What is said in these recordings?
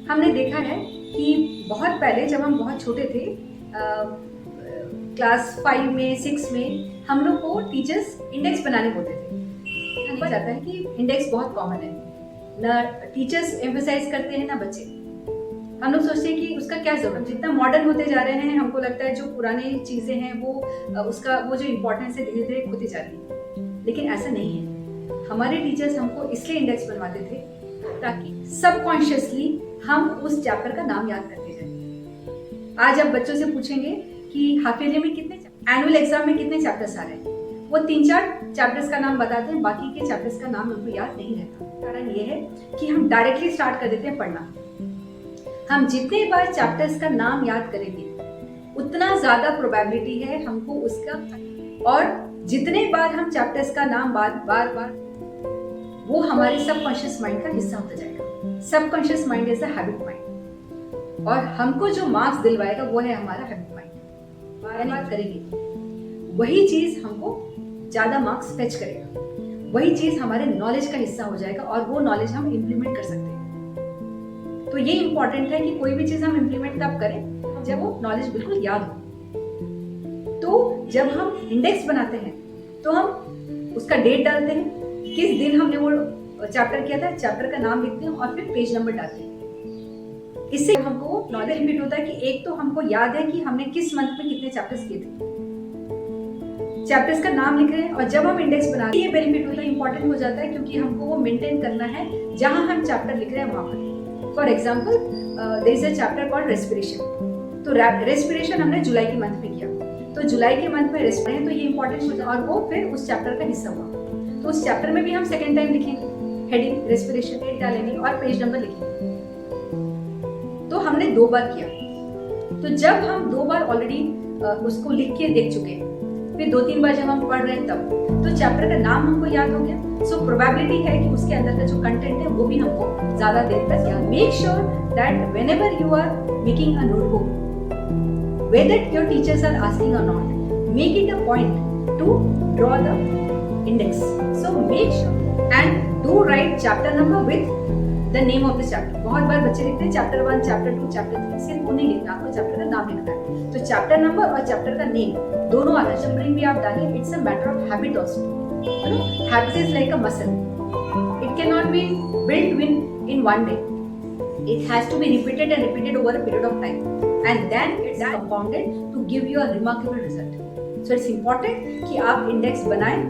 हमने देखा है कि बहुत पहले जब हम बहुत छोटे थे, क्लास 5 में 6 में हम लोग को टीचर्स इंडेक्स बनाने बोलते थे। हमें जाता है कि इंडेक्स बहुत कॉमन है, ना टीचर्स एम्फसाइज करते हैं ना बच्चे। हम लोग सोचते हैं कि उसका क्या जरूरत। जितना मॉडर्न होते जा रहे हैं हमको लगता है जो पुरानी चीजें हैं वो उसका वो जो इम्पोर्टेंस है धीरे धीरे खोती जा रही है, लेकिन ऐसा नहीं है। हमारे टीचर्स हमको इसलिए इंडेक्स बनवाते थे ताकि सबकॉन्शियसली हम उस चैप्टर का नाम याद करते जाए। आज आप बच्चों से पूछेंगे कि हाफ ईयरली में कितने, एनुअल एग्जाम में कितने चैप्टर्स आ रहे हैं, वो 3-4 चैप्टर्स का नाम बताते हैं, बाकी के चैप्टर्स का नाम उनको याद नहीं रहता। कारण ये है कि हम डायरेक्टली स्टार्ट कर देते हैं पढ़ना। हम जितने बार चैप्टर्स का नाम याद करेंगे उतना ज्यादा प्रोबेबिलिटी है हमको उसका, और जितने बार हम चैप्टर्स का नाम बार वो हमारे सबकॉन्शियस माइंड का हिस्सा होता जाएगा। Subconscious mind is a habit mind, और हमको जो मार्क्स दिलवाएगा वो है हमारा हैबिट माइंड। बार करेंगे वही चीज हमको ज्यादा मार्क्स फेच करेगा, वही चीज हमारे नॉलेज का हिस्सा हो जाएगा और वो नॉलेज हम इम्प्लीमेंट कर सकते हैं। तो ये इंपॉर्टेंट है कि कोई भी चीज हम इम्प्लीमेंट तब करें जब वो नॉलेज बिल्कुल याद हो। तो जब हम इंडेक्स बनाते हैं तो हम उसका डेट डालते हैं, किस दिन हमने वो चैप्टर किया था, चैप्टर का नाम लिखते हैं और फिर पेज नंबर डालते हैं। इससे हमको नॉलेज रिपीट होता है कि एक तो हमको याद है कि हमने किस मंथ में कितने चैप्टर्स किए थे, चैप्टर्स का नाम लिख रहे हैं। और जब हम इंडेक्स बनाते हैं ये बेनिफिट होता है, इंपॉर्टेंट हो जाता है, क्योंकि हमको वो मेंटेन करना है जहां हम चैप्टर लिख रहे हैं वहां पर। For example there is a chapter called respiration. तो रेस्पिरेशन हमने जुलाई के मंथ में किया, तो जुलाई के मंथ में रेस्पिरेशन, तो ये इंपॉर्टेंट होता है और वो फिर उस चैप्टर का हिस्सा हुआ। तो उस चैप्टर में भी हम सेकेंड टाइम लिखेंगे, हेडिंग रेस्पिरेशन, डेट डालेंगे और पेज नंबर लिखेंगे। तो हमने 2 बार किया। तो जब हम 2 बार ऑलरेडी उसको लिख के देख चुके हैं, फिर 2-3 बार जब हम पढ़ रहे हैं तब तो चैप्टर का नाम हमको याद हो गया। सो प्रोबेबिलिटी है कि उसके अंदर का जो कंटेंट है वो भी हमको ज्यादा देर तक याद। Make sure that whenever you are making a notebook, whether your teachers are asking or not, make it a point to draw the index. So make sure and do write chapter number with the name of the chapter. बहुत बार बच्चे लिखते हैं chapter 1, chapter 2, chapter 3, सिर्फ वो नहीं लिखना, आपको chapter का नाम लिखना है। तो चैप्टर नंबर और चैप्टर का नेम दोनों आना चाहिए। स्पेलिंग भी आप डालिए, it's a matter of habit also. You know, habit is like a muscle, it can not be built in one day. It has to be repeated and repeated over a period of time, and then it's compounded to give you a remarkable result. So it's important कि आप index बनाएं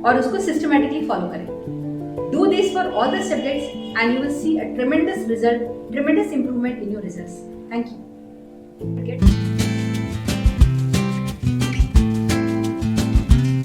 और उसको systematically follow करें। Do this for all the subjects and you will see a ट्रेमेंडस result, ट्रेमेंडस improvement in your results. Thank you.